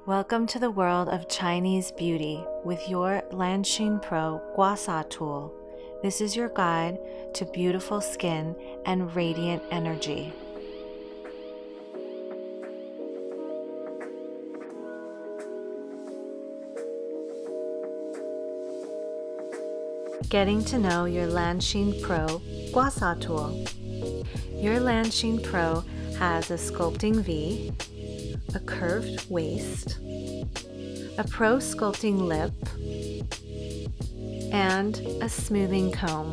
Welcome to the world of Chinese beauty with your LANSHIN PRO Gua Sha tool. This is your guide to beautiful skin and radiant energy. Getting to know your LANSHIN PRO Gua Sha tool. Your LANSHIN PRO has a sculpting V, a curved waist, a pro sculpting lip, and a smoothing comb.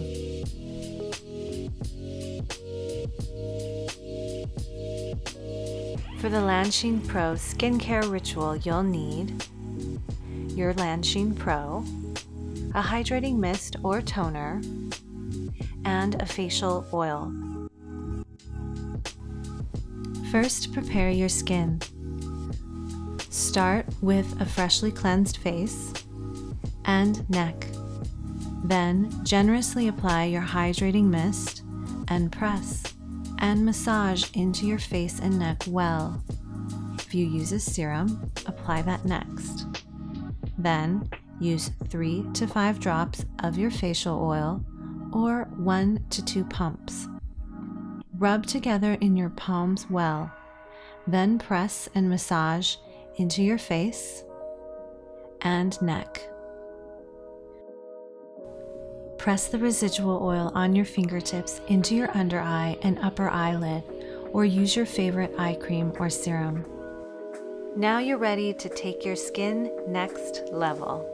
For the LANSHIN PRO skincare ritual, you'll need your LANSHIN PRO, a hydrating mist or toner, and a facial oil. First, prepare your skin. Start with a freshly cleansed face and neck. Then generously apply your hydrating mist and press and massage into your face and neck well. If you use a serum, apply that next. Then use 3 to 5 drops of your facial oil or 1 to 2 pumps. Rub together in your palms well. Then press and massage into your face and neck. Press the residual oil on your fingertips into your under eye and upper eyelid, or use your favorite eye cream or serum. Now you're ready to take your skin next level.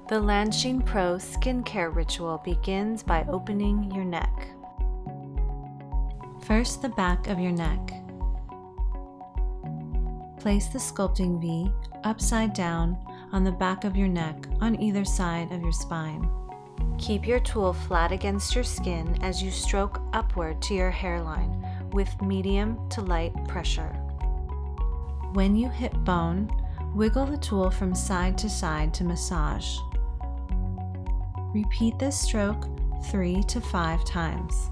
The LANSHIN PRO skincare ritual begins by opening your neck. First, the back of your neck. Place the sculpting V upside down on the back of your neck on either side of your spine. Keep your tool flat against your skin as you stroke upward to your hairline with medium to light pressure. When you hit bone, wiggle the tool from side to side to massage. Repeat this stroke 3 to 5 times.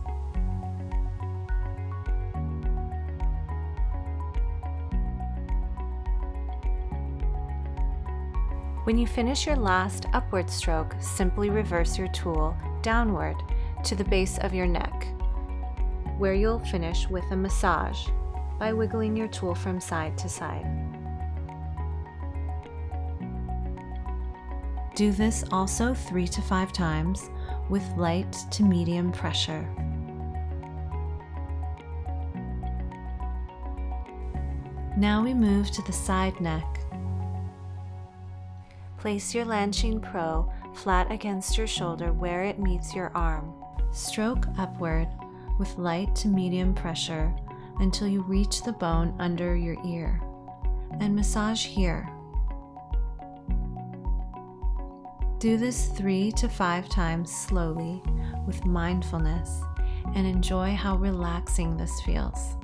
When you finish your last upward stroke, simply reverse your tool downward to the base of your neck, where you'll finish with a massage by wiggling your tool from side to side. Do this also 3 to 5 times with light to medium pressure. Now we move to the side neck. Place your LANSHIN PRO flat against your shoulder where it meets your arm. Stroke upward with light to medium pressure until you reach the bone under your ear, and massage here. Do this 3 to 5 times slowly with mindfulness, and enjoy how relaxing this feels.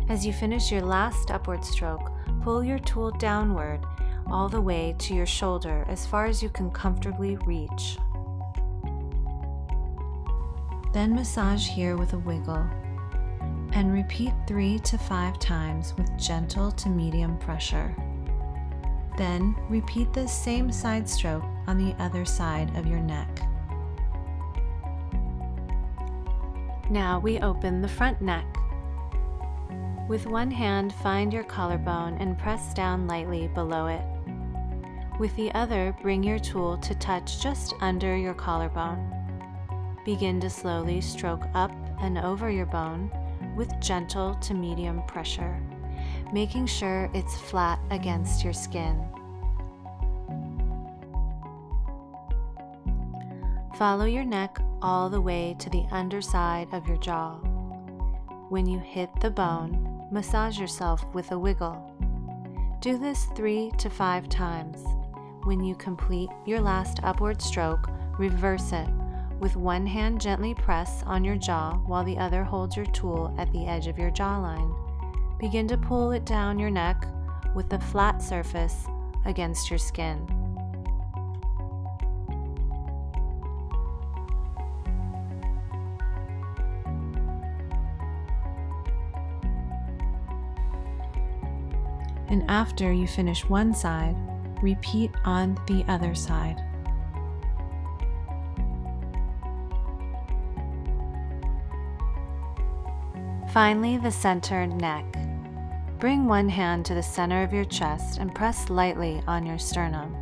As you finish your last upward stroke, pull your tool downward all the way to your shoulder as far as you can comfortably reach. Then massage here with a wiggle, and repeat 3 to 5 times with gentle to medium pressure. Then repeat this same side stroke on the other side of your neck. Now we open the front neck. With one hand, find your collarbone and press down lightly below it. With the other, bring your tool to touch just under your collarbone. Begin to slowly stroke up and over your bone with gentle to medium pressure, making sure it's flat against your skin. Follow your neck all the way to the underside of your jaw. When you hit the bone, massage yourself with a wiggle. Do this 3 to 5 times. When you complete your last upward stroke, reverse it. With one hand, gently press on your jaw while the other holds your tool at the edge of your jawline. Begin to pull it down your neck with the flat surface against your skin. and after you finish one side, repeat on the other side. Finally, the centered neck. Bring one hand to the center of your chest and press lightly on your sternum.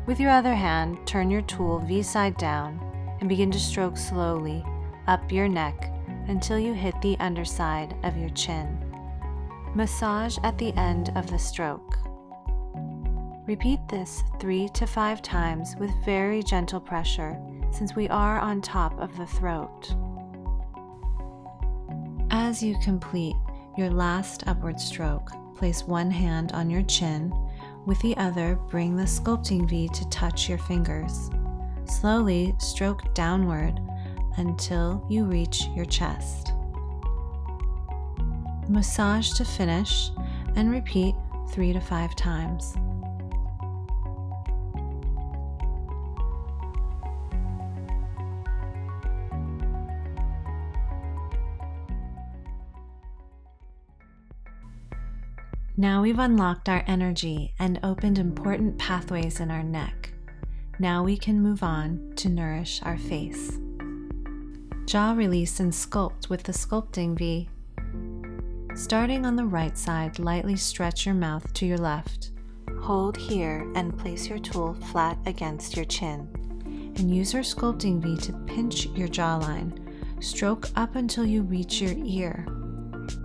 With your other hand, turn your tool V-side down and begin to stroke slowly up your neck until you hit the underside of your chin. Massage at the end of the stroke. Repeat this 3 to 5 times with very gentle pressure since we are on top of the throat. As you complete your last upward stroke, place one hand on your chin. With the other, bring the sculpting V to touch your fingers. Slowly stroke downward until you reach your chest. Massage to finish and repeat 3 to 5 times. Now we've unlocked our energy and opened important pathways in our neck. Now we can move on to nourish our face. Jaw release and sculpt with the sculpting V. Starting on the right side, lightly stretch your mouth to your left. Hold here and place your tool flat against your chin. And use your sculpting V to pinch your jawline. Stroke up until you reach your ear.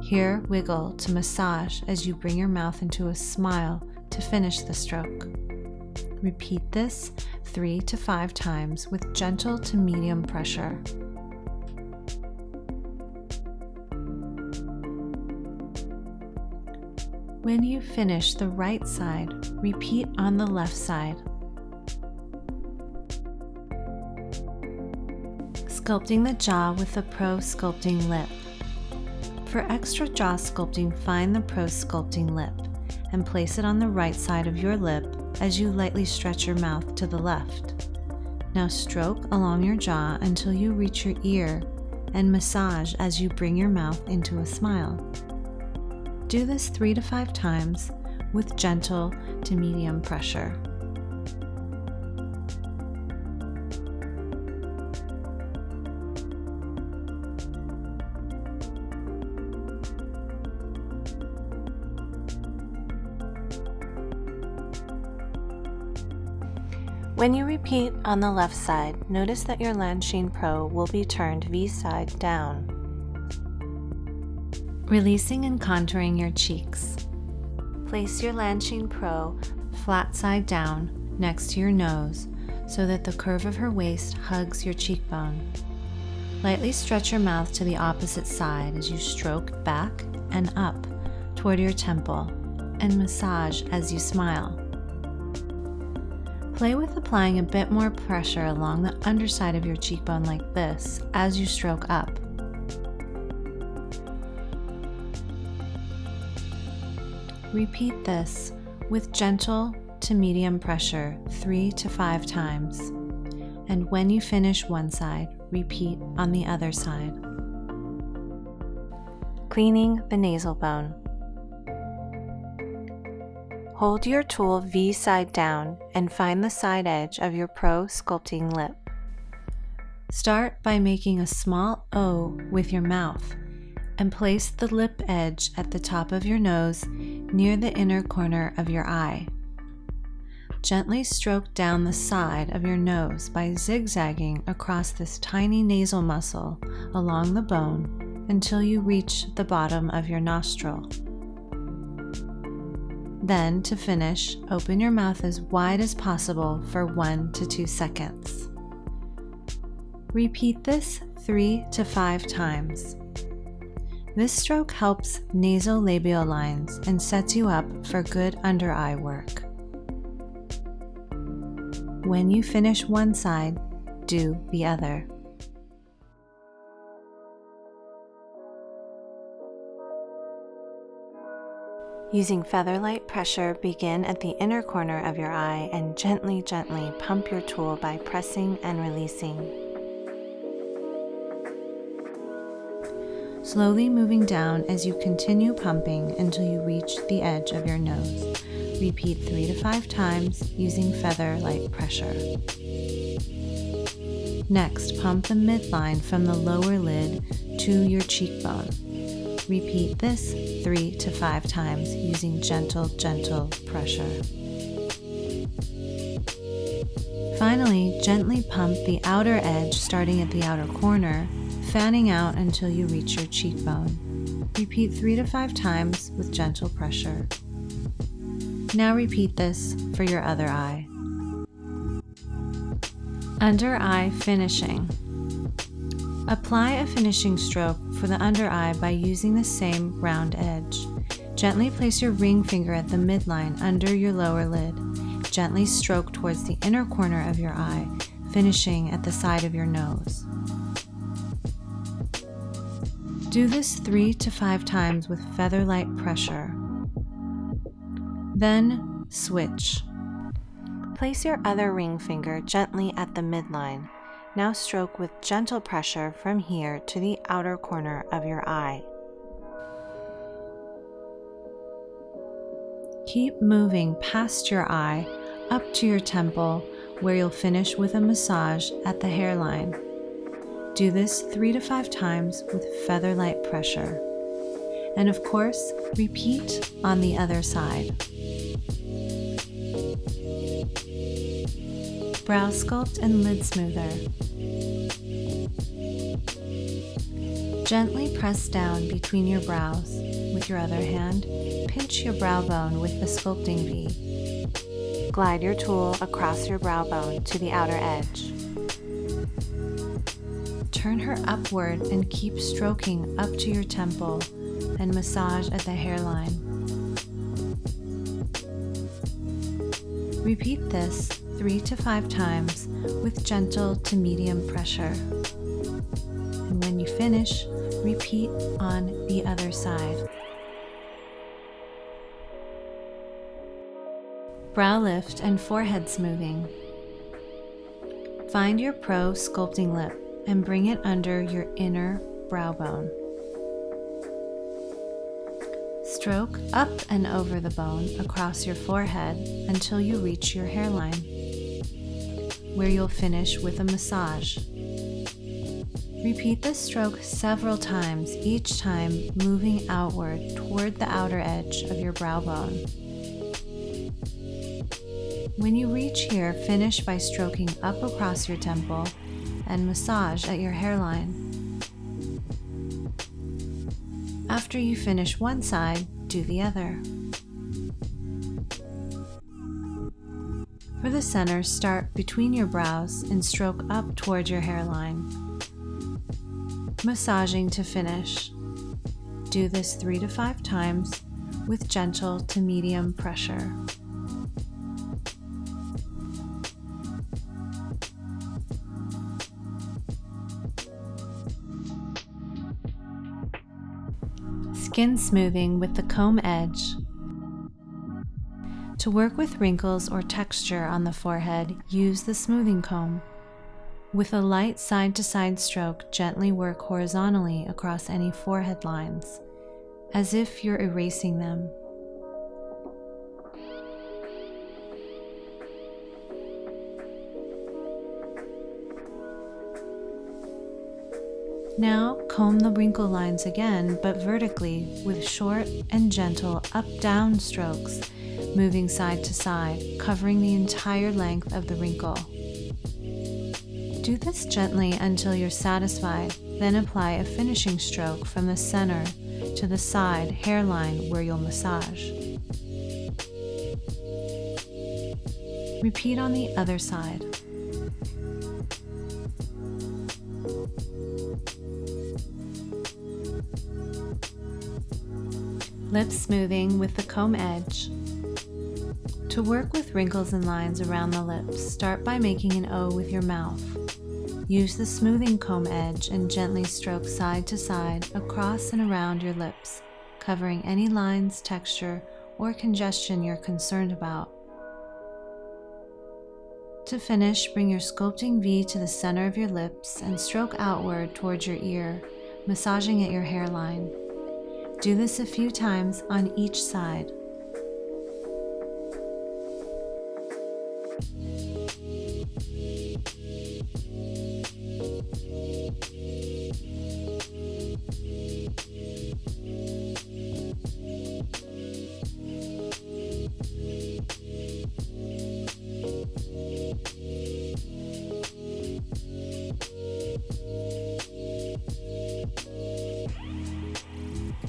Here, wiggle to massage as you bring your mouth into a smile to finish the stroke. Repeat this 3 to 5 times with gentle to medium pressure. When you finish the right side, repeat on the left side. Sculpting the jaw with the PRO-SCULPTING lip. For extra jaw sculpting, find the PRO-SCULPTING lip and place it on the right side of your lip as you lightly stretch your mouth to the left. Now stroke along your jaw until you reach your ear and massage as you bring your mouth into a smile. Do this 3 to 5 times with gentle to medium pressure. When you repeat on the left side, notice that your LANSHIN PRO will be turned V-side down. Releasing and contouring your cheeks. Place your LANSHIN PRO flat side down next to your nose so that the curve of her waist hugs your cheekbone. Lightly stretch your mouth to the opposite side as you stroke back and up toward your temple and massage as you smile. Play with applying a bit more pressure along the underside of your cheekbone like this as you stroke up. Repeat this with gentle to medium pressure 3 to 5 times. And when you finish one side, repeat on the other side. Cleaning the nasal bone. Hold your tool V-side down and find the side edge of your PRO-SCULPTING lip. Start by making a small O with your mouth and place the lip edge at the top of your nose near the inner corner of your eye. Gently stroke down the side of your nose by zigzagging across this tiny nasal muscle along the bone until you reach the bottom of your nostril. Then, to finish, open your mouth as wide as possible for 1 to 2 seconds. Repeat this 3 to 5 times. This stroke helps nasolabial lines and sets you up for good under eye work. When you finish one side, do the other. Using feather-light pressure, begin at the inner corner of your eye and gently pump your tool by pressing and releasing. slowly moving down as you continue pumping until you reach the edge of your nose. Repeat 3 to 5 times using feather-light pressure. Next, pump the midline from the lower lid to your cheekbone. Repeat this 3 to 5 times using gentle pressure. Finally, gently pump the outer edge starting at the outer corner, fanning out until you reach your cheekbone. Repeat 3 to 5 times with gentle pressure. Now repeat this for your other eye. Under eye finishing. Apply a finishing stroke for the under eye by using the same round edge. Gently place your ring finger at the midline under your lower lid. Gently stroke towards the inner corner of your eye, finishing at the side of your nose. Do this 3 to 5 times with feather-light pressure. Then switch. Place your other ring finger gently at the midline. Now stroke with gentle pressure from here to the outer corner of your eye. Keep moving past your eye up to your temple, where you'll finish with a massage at the hairline. Do this 3 to 5 times with feather-light pressure. And of course, repeat on the other side. Brow sculpt and lid smoother. Gently press down between your brows. With your other hand, pinch your brow bone with the sculpting V. Glide your tool across your brow bone to the outer edge. Turn her upward and keep stroking up to your temple and massage at the hairline. Repeat this 3 to 5 times with gentle to medium pressure. And when you finish, repeat on the other side. Brow lift and forehead smoothing. Find your Pro sculpting lip and bring it under your inner brow bone. Stroke up and over the bone across your forehead until you reach your hairline, where you'll finish with a massage. Repeat this stroke several times, each time moving outward toward the outer edge of your brow bone. When you reach here, finish by stroking up across your temple and massage at your hairline. After you finish one side, do the other. For the center, start between your brows and stroke up toward your hairline, massaging to finish. Do this 3 to 5 times with gentle to medium pressure. Skin smoothing with the comb edge. To work with wrinkles or texture on the forehead, use the smoothing comb. With a light side-to-side stroke, gently work horizontally across any forehead lines, as if you're erasing them. Now comb the wrinkle lines again, but vertically with short and gentle up-down strokes, moving side to side, covering the entire length of the wrinkle. Do this gently until you're satisfied, then apply a finishing stroke from the center to the side hairline where you'll massage. Repeat on the other side. Lip smoothing with the comb edge. To work with wrinkles and lines around the lips, start by making an O with your mouth. Use the smoothing comb edge and gently stroke side to side across and around your lips, covering any lines, texture, or congestion you're concerned about. To finish, bring your sculpting V to the center of your lips and stroke outward towards your ear, massaging at your hairline. Do this a few times on each side.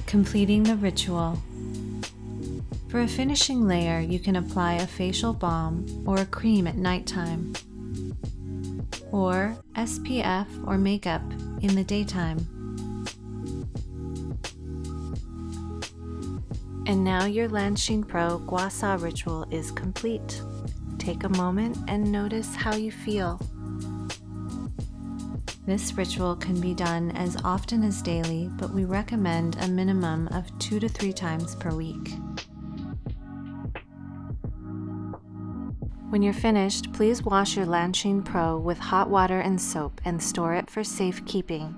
Completing the ritual. For a finishing layer, you can apply a facial balm or a cream at nighttime, or SPF or makeup in the daytime. And now your LANSHIN PRO Gua Sha ritual is complete. Take a moment and notice how you feel. This ritual can be done as often as daily, but we recommend a minimum of 2 to 3 times per week. When you're finished, please wash your LANSHIN PRO with hot water and soap and store it for safekeeping.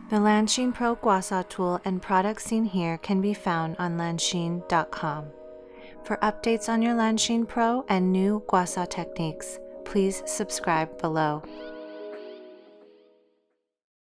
The LANSHIN PRO Gua Sha tool and products seen here can be found on lanshin.com. For updates on your LANSHIN PRO and new Gua Sha techniques, please subscribe below.